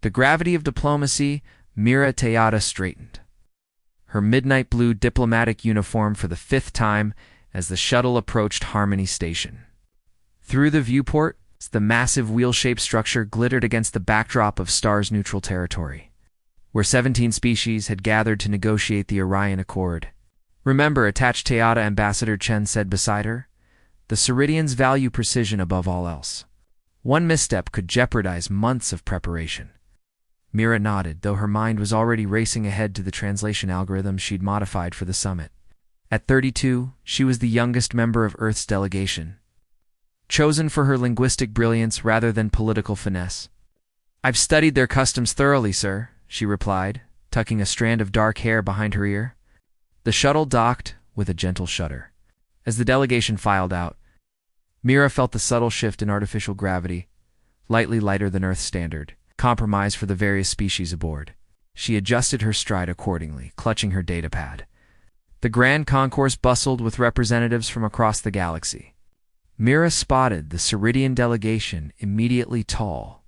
The gravity of diplomacy, Mira Tejada straightened. Her midnight blue diplomatic uniform for the 5th time as the shuttle approached Harmony Station. Through the viewport, the massive wheel-shaped structure glittered against the backdrop of Star's neutral territory, where 17 species had gathered to negotiate the Orion Accord. "Remember," attached Tejada Ambassador Chen said beside her, "the Ceridians value precision above all else. One misstep could jeopardize months of preparation." Mira nodded, though her mind was already racing ahead to the translation algorithm she'd modified for the summit. At 32, she was the youngest member of Earth's delegation, chosen for her linguistic brilliance rather than political finesse. "I've studied their customs thoroughly, sir," she replied, tucking a strand of dark hair behind her ear. The shuttle docked with a gentle shudder. As the delegation filed out, Mira felt the subtle shift in artificial gravity, lightly lighter than Earth's standard, compromise for the various species aboard. She adjusted her stride accordingly, clutching her datapad. The grand concourse bustled with representatives from across the galaxy. Mira spotted the Ceridian delegation immediately tall,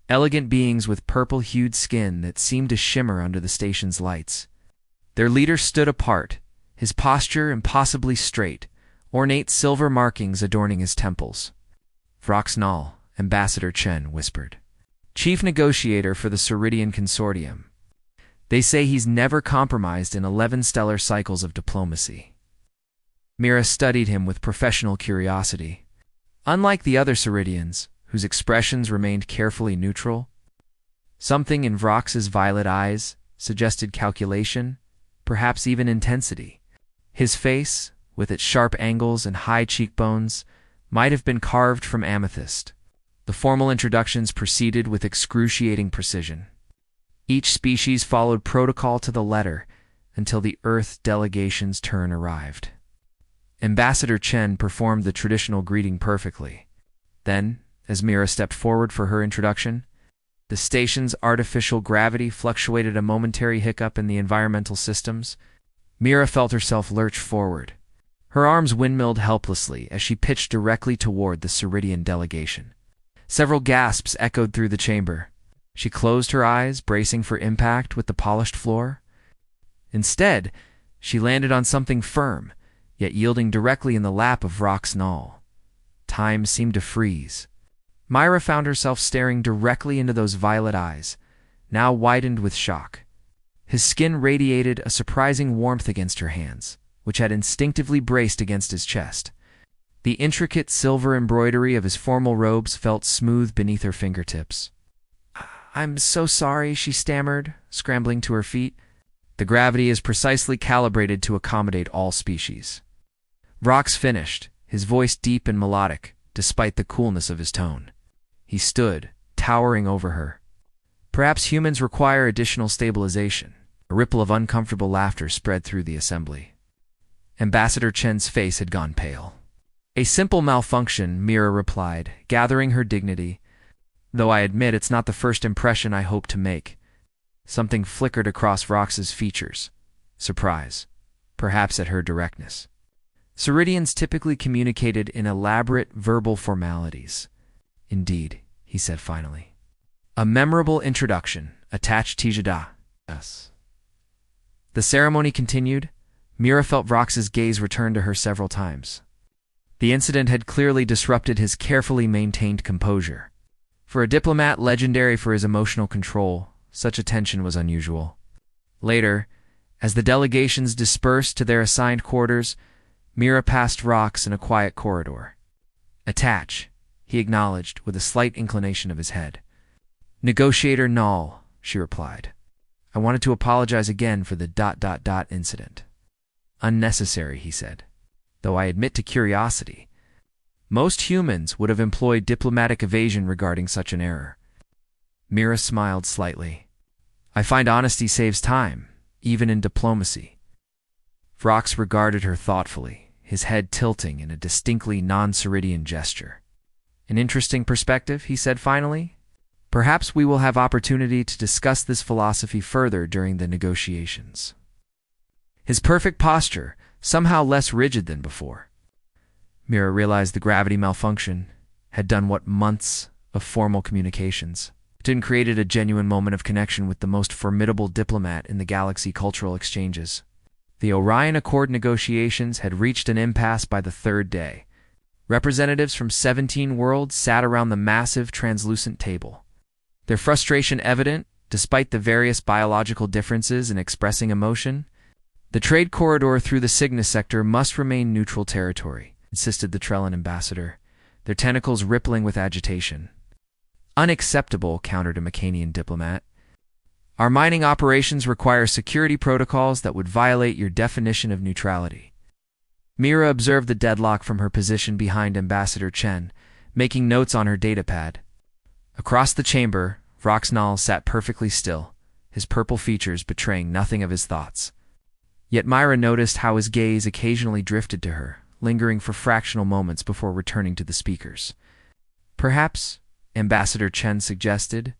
elegant beings with purple-hued skin that seemed to shimmer under the station's lights. Their leader stood apart, his posture impossibly straight, ornate silver markings adorning his temples. "Vroxnal," Ambassador Chen whispered, "chief negotiator for the Ceridian Consortium. They say he's never compromised in 11 stellar cycles of diplomacy." Mira studied him with professional curiosity. Unlike the other Ceridians, whose expressions remained carefully neutral, something in Vrox's violet eyes suggested calculation, perhaps even intensity. His face, with its sharp angles and high cheekbones, might have been carved from amethyst. The formal introductions proceeded with excruciating precision. Each species followed protocol to the letter until the Earth delegation's turn arrived. Ambassador Chen performed the traditional greeting perfectly. Then, as Mira stepped forward for her introduction, the station's artificial gravity fluctuated a momentary hiccup in the environmental systems. Mira felt herself lurch forward. Her arms windmilled helplessly as she pitched directly toward the Ceridian delegation. Several gasps echoed through the chamber. She closed her eyes, bracing for impact with the polished floor. Instead, she landed on something firm, yet yielding directly in the lap of Vroxnal. Time seemed to freeze. Mira found herself staring directly into those violet eyes, now widened with shock. His skin radiated a surprising warmth against her hands, which had instinctively braced against his chest. The intricate silver embroidery of his formal robes felt smooth beneath her fingertips. "I'm so sorry," she stammered, scrambling to her feet. "The gravity is precisely calibrated to accommodate all species." Vrox finished, his voice deep and melodic, despite the coolness of his tone. He stood, towering over her. "Perhaps humans require additional stabilization." A ripple of uncomfortable laughter spread through the assembly. Ambassador Chen's face had gone pale. "A simple malfunction," Mira replied, gathering her dignity. "Though I admit it's not the first impression I hope to make." Something flickered across Vrox's features. Surprise, perhaps at her directness. Ceridians typically communicated in elaborate verbal formalities. "Indeed," he said finally. "A memorable introduction," attached Tejada. Yes. The ceremony continued. Mira felt Vrox's gaze return to her several times. The incident had clearly disrupted his carefully maintained composure. For a diplomat legendary for his emotional control, such attention was unusual. Later, as the delegations dispersed to their assigned quarters, Mira passed Vrox in a quiet corridor. "Attach," he acknowledged with a slight inclination of his head. "Negotiator Null," she replied. "I wanted to apologize again for the ... incident." "Unnecessary," he said, "though I admit to curiosity. Most humans would have employed diplomatic evasion regarding such an error." Mira smiled slightly. "I find honesty saves time, even in diplomacy." Vrox regarded her thoughtfully, his head tilting in a distinctly non-Ceridian gesture. "An interesting perspective," he said finally. "Perhaps we will have opportunity to discuss this philosophy further during the negotiations." His perfect posture, somehow less rigid than before. Mira realized the gravity malfunction had done what months of formal communications It created a genuine moment of connection with the most formidable diplomat in the galaxy. Cultural exchanges. The Orion Accord negotiations had reached an impasse by the third day. Representatives from 17 worlds sat around the massive translucent table. Their frustration evident, despite the various biological differences in expressing emotion. The trade corridor through the Cygnus sector must remain neutral territory, insisted the Trellan ambassador, their tentacles rippling with agitation. Unacceptable, countered a Mecanian diplomat. Our mining operations require security protocols that would violate your definition of neutrality. Mira observed the deadlock from her position behind Ambassador Chen, making notes on her datapad. Across the chamber, Roxnall sat perfectly still, his purple features betraying nothing of his thoughts. Yet Myra noticed how his gaze occasionally drifted to her, lingering for fractional moments before returning to the speakers. Perhaps, Ambassador Chen suggested,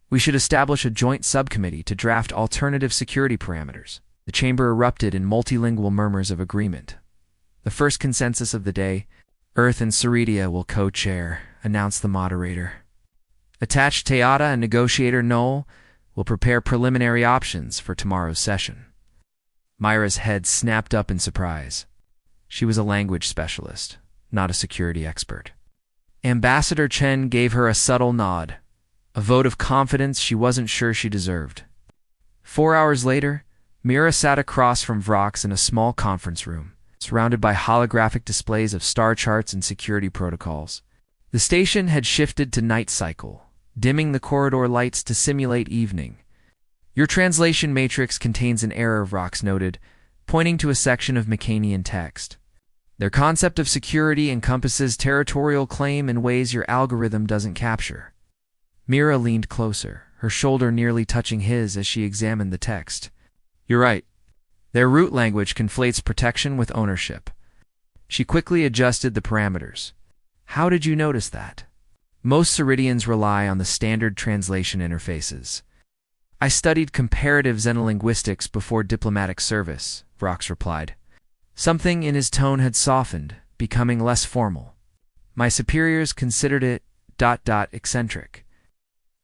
we should establish a joint subcommittee to draft alternative security parameters. The chamber erupted in multilingual murmurs of agreement. The first consensus of the day, Earth and Ceridia will co-chair, announced the moderator. Attached Teata and negotiator Noel will prepare preliminary options for tomorrow's session. Myra's head snapped up in surprise. She was a language specialist, not a security expert. Ambassador Chen gave her a subtle nod, a vote of confidence she wasn't sure she deserved. 4 hours later, Mira sat across from Vrox in a small conference room, surrounded by holographic displays of star charts and security protocols. The station had shifted to night cycle, dimming the corridor lights to simulate evening. Your translation matrix contains an error, Vrox noted, pointing to a section of Mecanian text. Their concept of security encompasses territorial claim in ways your algorithm doesn't capture. Mira leaned closer, her shoulder nearly touching his as she examined the text. You're right. Their root language conflates protection with ownership. She quickly adjusted the parameters. How did you notice that? Most Ceridians rely on the standard translation interfaces. I studied comparative xenolinguistics before diplomatic service, Vrox replied. Something in his tone had softened, becoming less formal. My superiors considered it ... eccentric.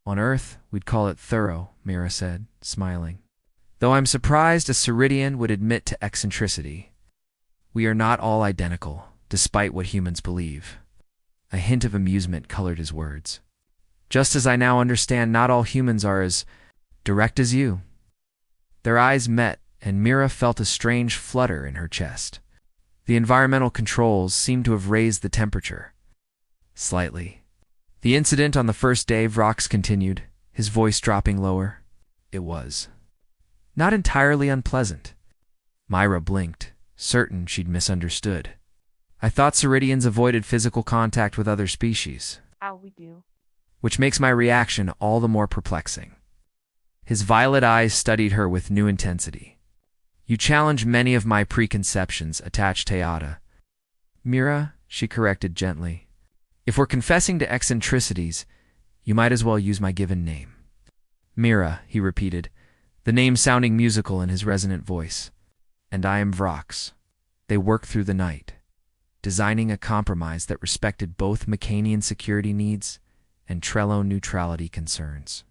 On Earth, we'd call it thorough, Mira said, smiling. Though I'm surprised a Ceridian would admit to eccentricity. We are not all identical, despite what humans believe. A hint of amusement colored his words. Just as I now understand not all humans are as direct as you. Their eyes met, and Mira felt a strange flutter in her chest. The environmental controls seemed to have raised the temperature. Slightly. The incident on the first day, Vrox continued, his voice dropping lower. It was not entirely unpleasant. Myra blinked, certain she'd misunderstood. I thought Ceridians avoided physical contact with other species. We do. Which makes my reaction all the more perplexing. His violet eyes studied her with new intensity. You challenge many of my preconceptions, attached Teata. Mira, she corrected gently. If we're confessing to eccentricities, you might as well use my given name. Mira, he repeated, the name sounding musical in his resonant voice. And I am Vrox. They worked through the night, designing a compromise that respected both Mecanian security needs and Trello neutrality concerns.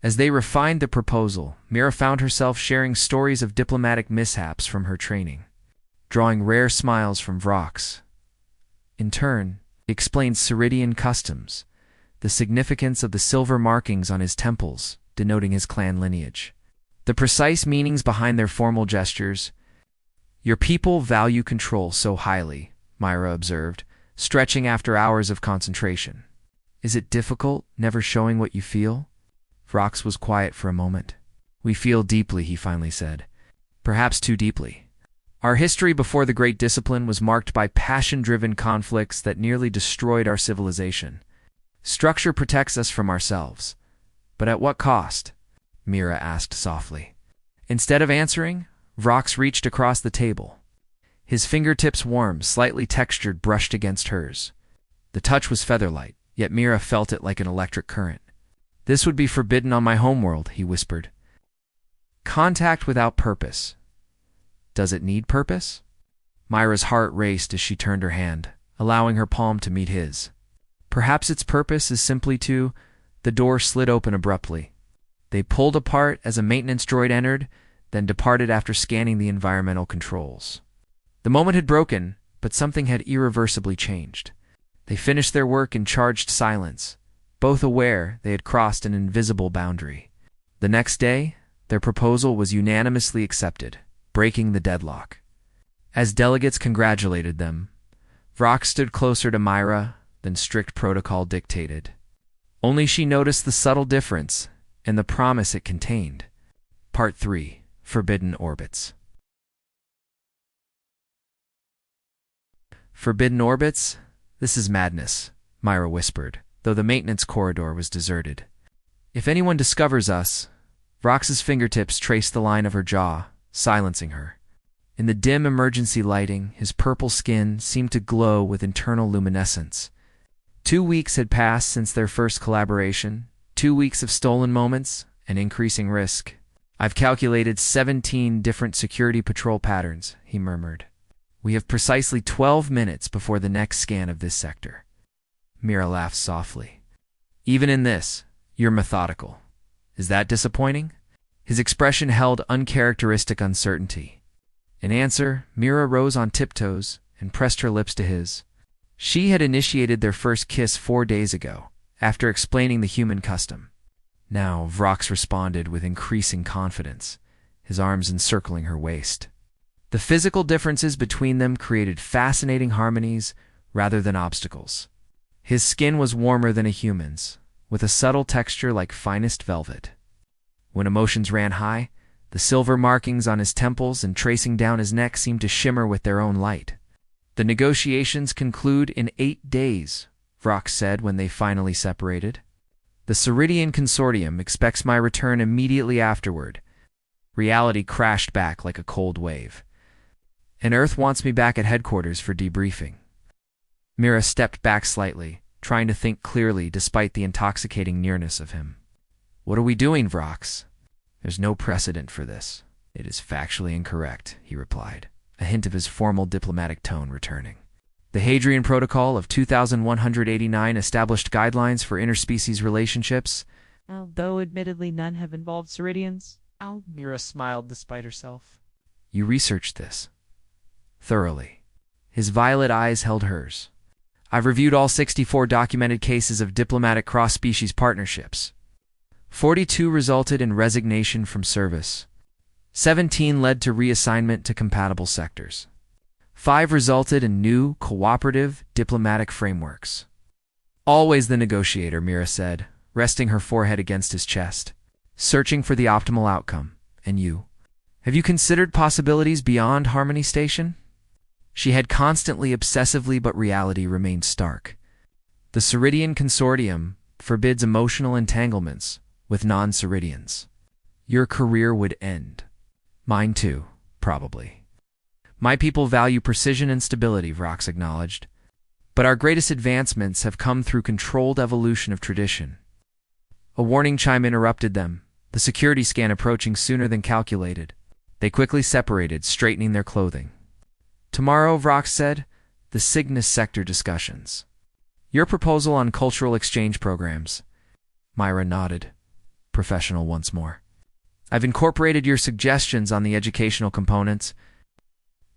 As they refined the proposal, Mira found herself sharing stories of diplomatic mishaps from her training, drawing rare smiles from Vrox. In turn, he explained Ceridian customs, the significance of the silver markings on his temples, denoting his clan lineage, the precise meanings behind their formal gestures. Your people value control so highly, Myra observed, stretching after hours of concentration. Is it difficult, never showing what you feel? Vrox was quiet for a moment. We feel deeply, he finally said. Perhaps too deeply. Our history before the Great Discipline was marked by passion-driven conflicts that nearly destroyed our civilization. Structure protects us from ourselves. But at what cost? Mira asked softly. Instead of answering, Vrox reached across the table. His fingertips warm, slightly textured, brushed against hers. The touch was feather-light, yet Mira felt it like an electric current. This would be forbidden on my homeworld, he whispered. Contact without purpose. Does it need purpose? Myra's heart raced as she turned her hand, allowing her palm to meet his. Perhaps its purpose is simply to The door slid open abruptly. They pulled apart as a maintenance droid entered, then departed after scanning the environmental controls. The moment had broken, but something had irreversibly changed. They finished their work in charged silence, both aware they had crossed an invisible boundary. The next day, their proposal was unanimously accepted, breaking the deadlock. As delegates congratulated them, Vrock stood closer to Myra than strict protocol dictated. Only she noticed the subtle difference and the promise it contained. Part 3. Forbidden Orbits. Forbidden orbits? This is madness, Myra whispered, though the maintenance corridor was deserted. If anyone discovers us, Vrock's fingertips traced the line of her jaw, silencing her. In the dim emergency lighting, his purple skin seemed to glow with internal luminescence. 2 weeks had passed since their first collaboration, 2 weeks of stolen moments and increasing risk. I've calculated 17 different security patrol patterns, he murmured. We have precisely 12 minutes before the next scan of this sector. Mira laughed softly. Even in this, you're methodical. Is that disappointing? His expression held uncharacteristic uncertainty. In answer, Mira rose on tiptoes and pressed her lips to his. She had initiated their first kiss 4 days ago, after explaining the human custom. Now Vrox responded with increasing confidence, his arms encircling her waist. The physical differences between them created fascinating harmonies rather than obstacles. His skin was warmer than a human's, with a subtle texture like finest velvet. When emotions ran high, the silver markings on his temples and tracing down his neck seemed to shimmer with their own light. The negotiations conclude in 8 days, Vrox said when they finally separated. The Ceridian Consortium expects my return immediately afterward. Reality crashed back like a cold wave. And Earth wants me back at headquarters for debriefing. Mira stepped back slightly, trying to think clearly despite the intoxicating nearness of him. What are we doing, Vrox? There's no precedent for this. It is factually incorrect, he replied, a hint of his formal diplomatic tone returning. The Hadrian Protocol of 2189 established guidelines for interspecies relationships. Though admittedly none have involved Ceridians. Mira smiled despite herself. You researched this. Thoroughly. His violet eyes held hers. I've reviewed all 64 documented cases of diplomatic cross-species partnerships. 42 resulted in resignation from service. 17 led to reassignment to compatible sectors. 5 resulted in new, cooperative, diplomatic frameworks. Always the negotiator, Mira said, resting her forehead against his chest, searching for the optimal outcome. And you? Have you considered possibilities beyond Harmony Station? She had constantly, obsessively, but reality remained stark. The Ceridian Consortium forbids emotional entanglements with non-Ceridians. Your career would end. Mine too, probably. My people value precision and stability, Vrox acknowledged. But our greatest advancements have come through controlled evolution of tradition. A warning chime interrupted them, the security scan approaching sooner than calculated. They quickly separated, straightening their clothing. Tomorrow, Vrox said, the Cygnus sector discussions. Your proposal on cultural exchange programs. Myra nodded, professional once more. I've incorporated your suggestions on the educational components.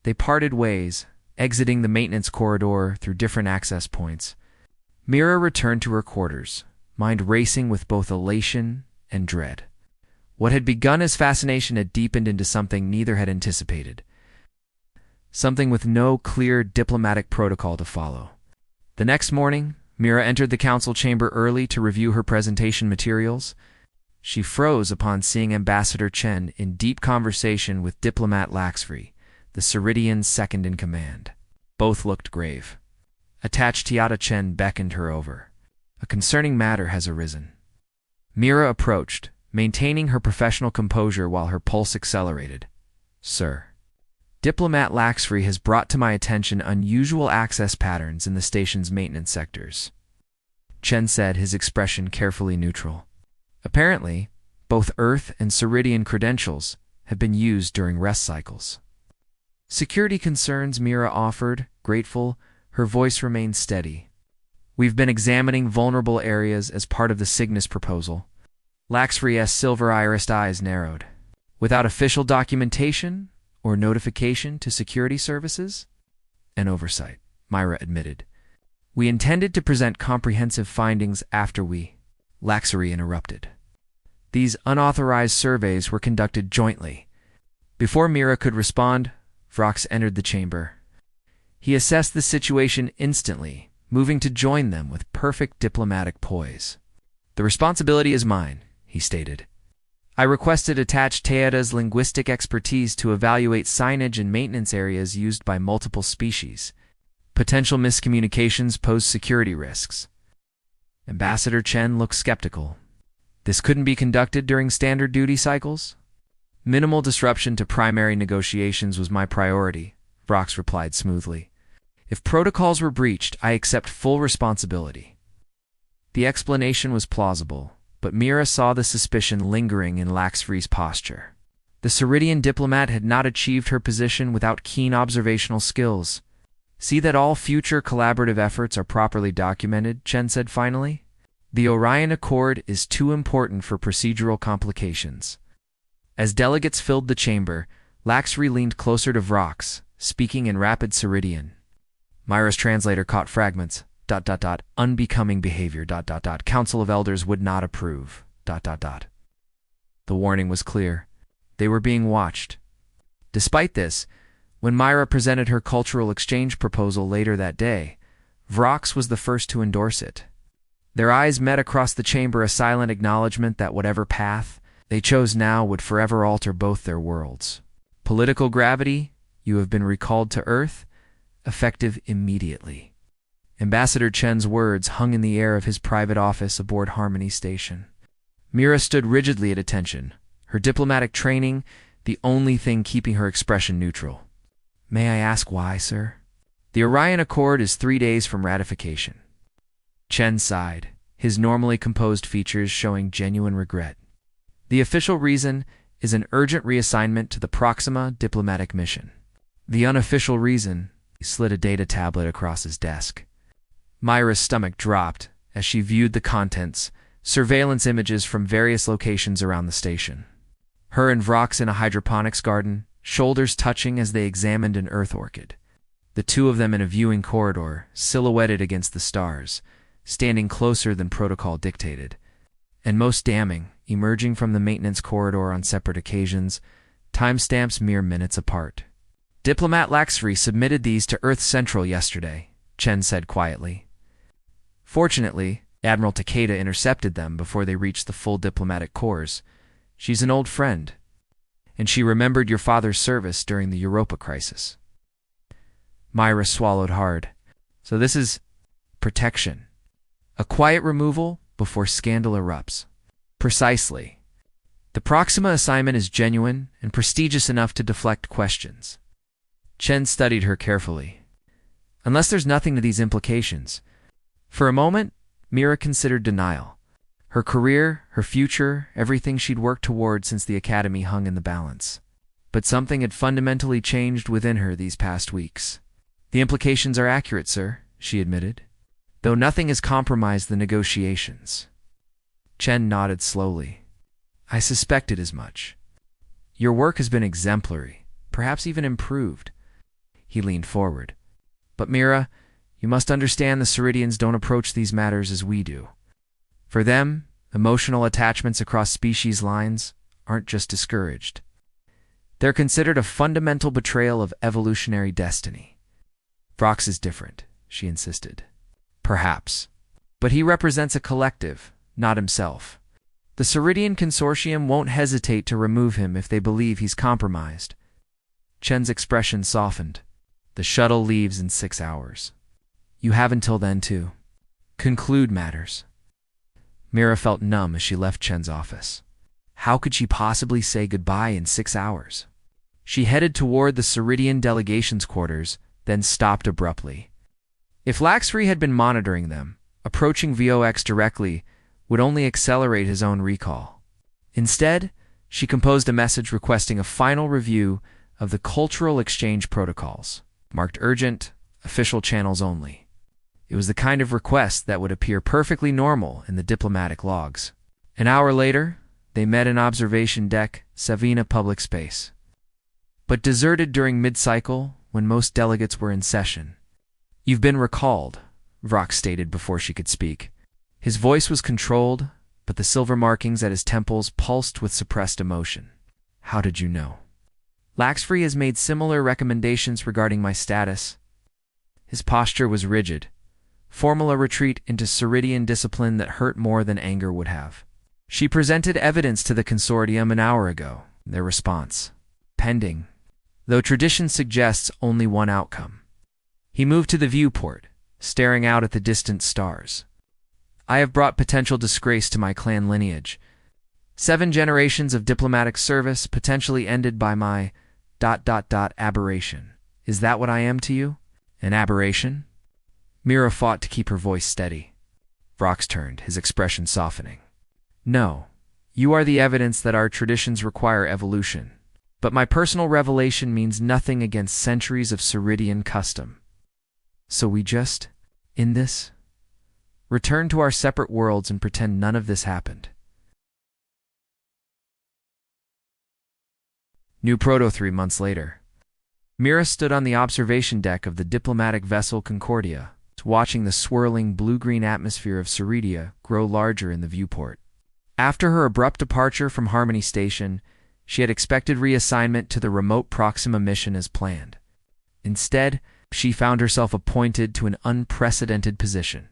They parted ways, exiting the maintenance corridor through different access points. Mira returned to her quarters, mind racing with both elation and dread. What had begun as fascination had deepened into something neither had anticipated. Something with no clear diplomatic protocol to follow. The next morning, Mira entered the council chamber early to review her presentation materials. She froze upon seeing Ambassador Chen in deep conversation with Diplomat Laxfrey, the Ceridian's second-in-command. Both looked grave. Attached Tiata Chen beckoned her over. A concerning matter has arisen. Mira approached, maintaining her professional composure while her pulse accelerated. Sir. Diplomat Laxfrey has brought to my attention unusual access patterns in the station's maintenance sectors. Chen said, his expression carefully neutral. Apparently, both Earth and Ceridian credentials have been used during rest cycles. Security concerns, Mira offered, grateful, her voice remained steady. We've been examining vulnerable areas as part of the Cygnus proposal. Laxri's silver-irised eyes narrowed. Without official documentation or notification to security services? An oversight, Myra admitted. We intended to present comprehensive findings after we... Laxri interrupted. These unauthorized surveys were conducted jointly. Before Mira could respond, Vrox entered the chamber. He assessed the situation instantly, moving to join them with perfect diplomatic poise. The responsibility is mine, he stated. I requested attached Teada's linguistic expertise to evaluate signage and maintenance areas used by multiple species. Potential miscommunications pose security risks. Ambassador Chen looked skeptical. This couldn't be conducted during standard duty cycles? Minimal disruption to primary negotiations was my priority, Vrox replied smoothly. If protocols were breached, I accept full responsibility. The explanation was plausible, but Mira saw the suspicion lingering in Laxri's posture. The Ceridian diplomat had not achieved her position without keen observational skills. See that all future collaborative efforts are properly documented, Chen said finally. The Orion Accord is too important for procedural complications. As delegates filled the chamber, Laxri leaned closer to Vrox, speaking in rapid Ceridian. Myra's translator caught fragments. Unbecoming behavior. Council of Elders would not approve. The warning was clear. They were being watched. Despite this, when Myra presented her cultural exchange proposal later that day, Vrox was the first to endorse it. Their eyes met across the chamber, a silent acknowledgement that whatever path they chose now would forever alter both their worlds. Political gravity, you have been recalled to Earth, effective immediately. Ambassador Chen's words hung in the air of his private office aboard Harmony Station. Mira stood rigidly at attention, her diplomatic training the only thing keeping her expression neutral. May I ask why, sir? The Orion Accord is 3 days from ratification. Chen sighed, his normally composed features showing genuine regret. The official reason is an urgent reassignment to the Proxima diplomatic mission. The unofficial reason... He slid a data tablet across his desk. Myra's stomach dropped as she viewed the contents, surveillance images from various locations around the station. Her and Vrox in a hydroponics garden, shoulders touching as they examined an earth orchid. The two of them in a viewing corridor, silhouetted against the stars, standing closer than protocol dictated. And most damning, emerging from the maintenance corridor on separate occasions, timestamps mere minutes apart. Diplomat Laxri submitted these to Earth Central yesterday, Chen said quietly. Fortunately, Admiral Takeda intercepted them before they reached the full diplomatic corps. She's an old friend, and she remembered your father's service during the Europa crisis. Myra swallowed hard. So this is protection. A quiet removal before scandal erupts. Precisely. The Proxima assignment is genuine and prestigious enough to deflect questions. Chen studied her carefully. Unless there's nothing to these implications. For a moment, Mira considered denial. Her career, her future, everything she'd worked toward since the academy hung in the balance. But something had fundamentally changed within her these past weeks. The implications are accurate, sir, she admitted, though nothing has compromised the negotiations. Chen nodded slowly. I suspected as much. Your work has been exemplary, perhaps even improved. He leaned forward. But Mira, you must understand the Ceridians don't approach these matters as we do. For them, emotional attachments across species lines aren't just discouraged. They're considered a fundamental betrayal of evolutionary destiny. Vrox is different, she insisted. Perhaps. But he represents a collective, not himself. The Ceridian Consortium won't hesitate to remove him if they believe he's compromised. Chen's expression softened. The shuttle leaves in 6 hours. You have until then to conclude matters. Mira felt numb as she left Chen's office. How could she possibly say goodbye in 6 hours? She headed toward the Ceridian delegation's quarters, then stopped abruptly. If Laxri had been monitoring them, approaching VOX directly would only accelerate his own recall. Instead, she composed a message requesting a final review of the cultural exchange protocols, marked urgent, official channels only. It was the kind of request that would appear perfectly normal in the diplomatic logs. An hour later, they met in observation deck, Savina public space. But deserted during mid-cycle, when most delegates were in session. "You've been recalled," Vrock stated before she could speak. His voice was controlled, but the silver markings at his temples pulsed with suppressed emotion. "How did you know?" "Laxfree has made similar recommendations regarding my status." His posture was rigid, formal a retreat into Ceridian discipline that hurt more than anger would have. "She presented evidence to the consortium an hour ago," their response. "Pending. Though tradition suggests only one outcome." He moved to the viewport, staring out at the distant stars. "I have brought potential disgrace to my clan lineage. 7 generations of diplomatic service potentially ended by my ... aberration. Is that what I am to you? An aberration?" Mira fought to keep her voice steady. Vrox turned, his expression softening. "No, you are the evidence that our traditions require evolution. But my personal revelation means nothing against centuries of Ceridian custom. So we just, in this, return to our separate worlds and pretend none of this happened." New Proto 3 months later. Mira stood on the observation deck of the diplomatic vessel Concordia, watching the swirling blue-green atmosphere of Ceridia grow larger in the viewport. After her abrupt departure from Harmony Station, she had expected reassignment to the remote Proxima mission as planned. Instead, she found herself appointed to an unprecedented position,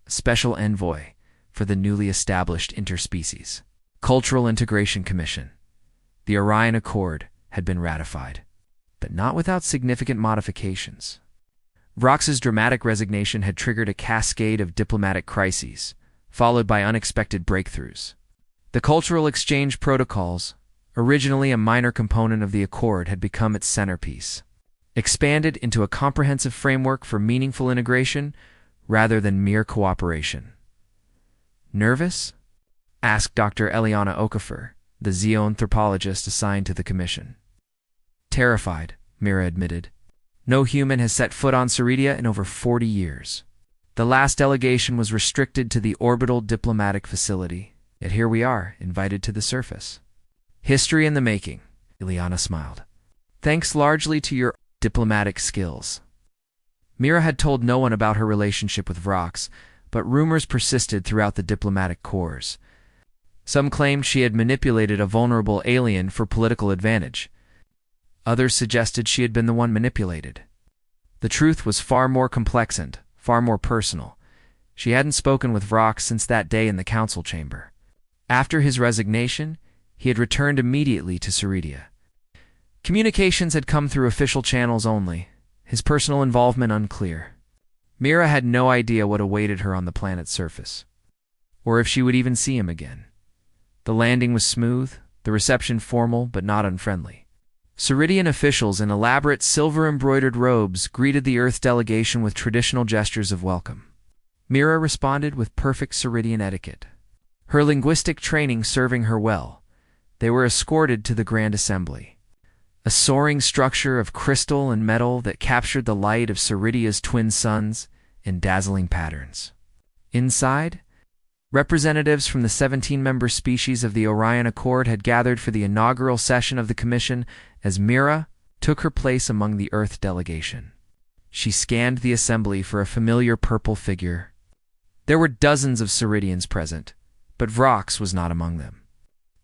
a special envoy for the newly established Interspecies Cultural Integration Commission. The Orion Accord had been ratified, but not without significant modifications. Vrox's dramatic resignation had triggered a cascade of diplomatic crises, followed by unexpected breakthroughs. The cultural exchange protocols, originally a minor component of the Accord, had become its centerpiece, expanded into a comprehensive framework for meaningful integration rather than mere cooperation. "Nervous?" asked Dr. Eliana Okafor, the xeoanthropologist assigned to the commission. "Terrified," Mira admitted. "No human has set foot on Ceridia in over 40 years. The last delegation was restricted to the orbital diplomatic facility, yet here we are, invited to the surface." "History in the making," Eliana smiled. "Thanks largely to your diplomatic skills." Mira had told no one about her relationship with Vrox, but rumors persisted throughout the diplomatic corps. Some claimed she had manipulated a vulnerable alien for political advantage. Others suggested she had been the one manipulated. The truth was far more complex and far more personal. She hadn't spoken with Vrox since that day in the council chamber. After his resignation, he had returned immediately to Ceridia. Communications had come through official channels only, his personal involvement unclear. Mira had no idea what awaited her on the planet's surface, or if she would even see him again. The landing was smooth, the reception formal but not unfriendly. Ceridian officials in elaborate silver-embroidered robes greeted the Earth delegation with traditional gestures of welcome. Mira responded with perfect Ceridian etiquette, her linguistic training serving her well. They were escorted to the Grand Assembly, a soaring structure of crystal and metal that captured the light of Ceridia's twin suns in dazzling patterns. Inside, representatives from the 17-member species of the Orion Accord had gathered for the inaugural session of the Commission as Mira took her place among the Earth delegation. She scanned the assembly for a familiar purple figure. There were dozens of Ceridians present, but Vrox was not among them.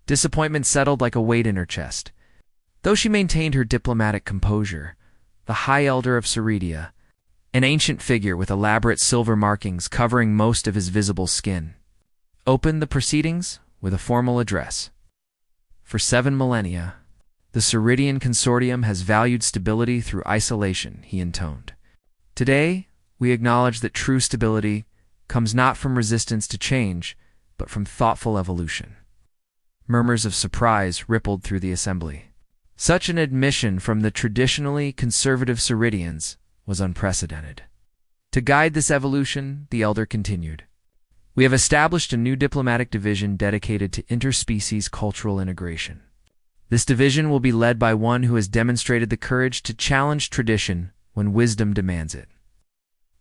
Disappointment settled like a weight in her chest. Though she maintained her diplomatic composure, the High Elder of Ceridia, an ancient figure with elaborate silver markings covering most of his visible skin, opened the proceedings with a formal address. For 7 millennia, the Ceridian Consortium has valued stability through isolation, he intoned. Today, we acknowledge that true stability comes not from resistance to change, but from thoughtful evolution. Murmurs of surprise rippled through the assembly. Such an admission from the traditionally conservative Ceridians was unprecedented. To guide this evolution, the elder continued, "We have established a new diplomatic division dedicated to interspecies cultural integration. This division will be led by one who has demonstrated the courage to challenge tradition when wisdom demands it.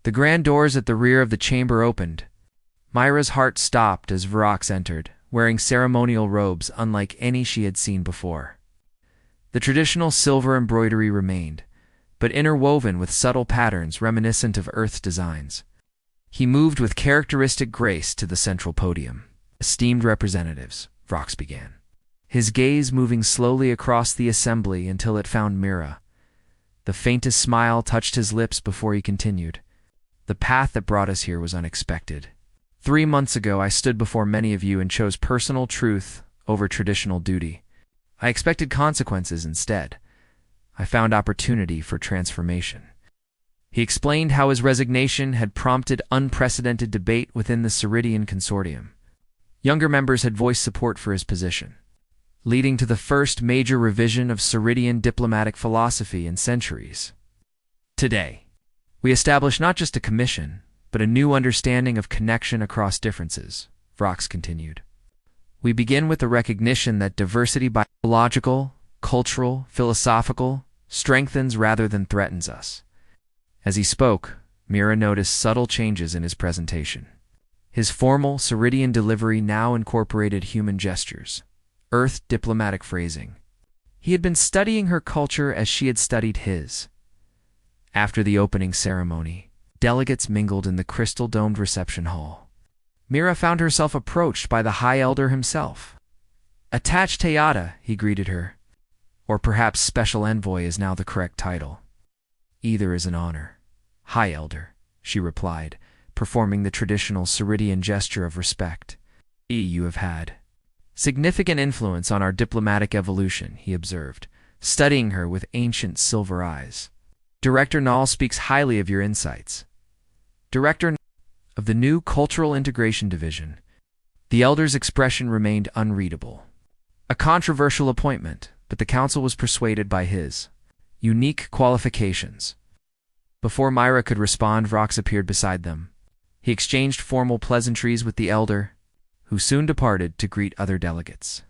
The grand doors at the rear of the chamber opened. Myra's heart stopped as Vorox entered, wearing ceremonial robes unlike any she had seen before. The traditional silver embroidery remained, but interwoven with subtle patterns reminiscent of Earth's designs. He moved with characteristic grace to the central podium. "Esteemed representatives," Vorox began, his gaze moving slowly across the assembly until it found Mira. The faintest smile touched his lips before he continued. "The path that brought us here was unexpected. 3 months ago, I stood before many of you and chose personal truth over traditional duty. I expected consequences instead. I found opportunity for transformation." He explained how his resignation had prompted unprecedented debate within the Ceridian consortium. Younger members had voiced support for his position, leading to the first major revision of Ceridian diplomatic philosophy in centuries. "Today, we establish not just a commission, but a new understanding of connection across differences," Vorox continued. "We begin with the recognition that diversity biological, cultural, philosophical strengthens rather than threatens us." As he spoke, Mira noticed subtle changes in his presentation. His formal Ceridian delivery now incorporated human gestures, Earth diplomatic phrasing. He had been studying her culture as she had studied his. After the opening ceremony, delegates mingled in the crystal-domed reception hall. Mira found herself approached by the High Elder himself. "Attached Teyata," he greeted her. Or perhaps Special Envoy is now the correct title. "Either is an honor, High Elder," she replied, performing the traditional Ceridian gesture of respect. "You have had significant influence on our diplomatic evolution," he observed, studying her with ancient silver eyes. "Director Nall speaks highly of your insights." Director of the new Cultural Integration Division. The Elder's expression remained unreadable. A controversial appointment, but the council was persuaded by his unique qualifications. Before Myra could respond, Vorox appeared beside them. He exchanged formal pleasantries with the Elder, who soon departed to greet other delegates.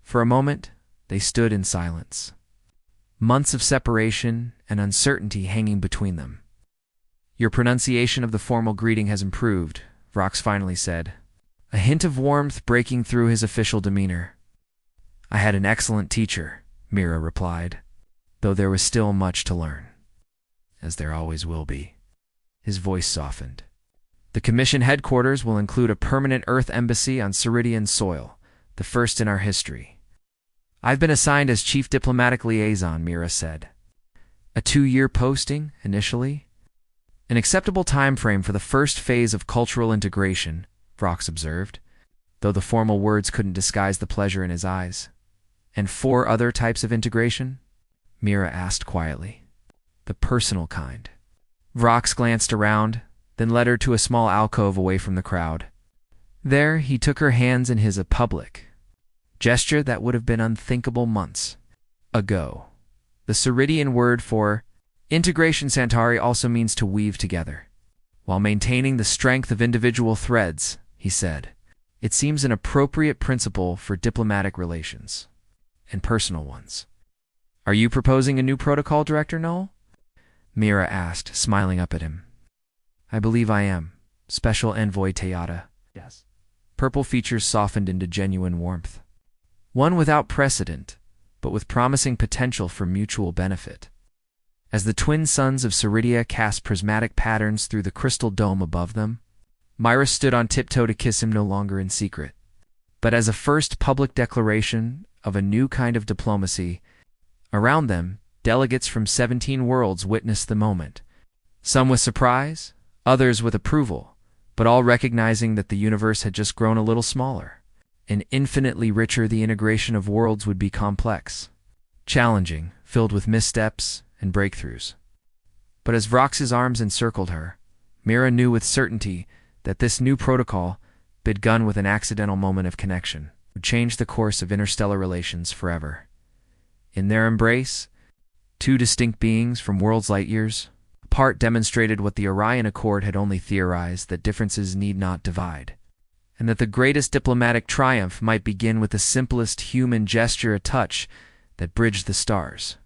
For a moment, they stood in silence, months of separation and uncertainty hanging between them. "Your pronunciation of the formal greeting has improved," Vorox finally said, a hint of warmth breaking through his official demeanor. "I had an excellent teacher," Mira replied, "though there was still much to learn, as there always will be." His voice softened. "The Commission headquarters will include a permanent Earth embassy on Ceridian soil, the first in our history. I've been assigned as Chief Diplomatic Liaison," Mira said. "A 2-year posting, initially? An acceptable time frame for the first phase of cultural integration," Vorox observed, though the formal words couldn't disguise the pleasure in his eyes. "And 4 other types of integration?" Mira asked quietly. "The personal kind." Vorox glanced around, then led her to a small alcove away from the crowd. There, he took her hands in his a public gesture that would have been unthinkable months ago. The Ceridian word for integration Santari also means to weave together, while maintaining the strength of individual threads, he said. "It seems an appropriate principle for diplomatic relations, and personal ones." "Are you proposing a new protocol, Director Null?" Mira asked, smiling up at him. "I believe I am, Special Envoy Teyata." Yes. Purple features softened into genuine warmth. "One without precedent, but with promising potential for mutual benefit." As the twin suns of Ceridia cast prismatic patterns through the crystal dome above them, Myra stood on tiptoe to kiss him, no longer in secret, but as a first public declaration of a new kind of diplomacy. Around them, delegates from 17 worlds witnessed the moment, some with surprise, others with approval, but all recognizing that the universe had just grown a little smaller, and infinitely richer. The integration of worlds would be complex, challenging, filled with missteps and breakthroughs. But as Vorox's arms encircled her, Mira knew with certainty that this new protocol, begun with an accidental moment of connection, would change the course of interstellar relations forever. In their embrace, 2 distinct beings from worlds light years apart demonstrated what the Orion Accord had only theorized, that differences need not divide, and that the greatest diplomatic triumph might begin with the simplest human gesture, a touch that bridged the stars.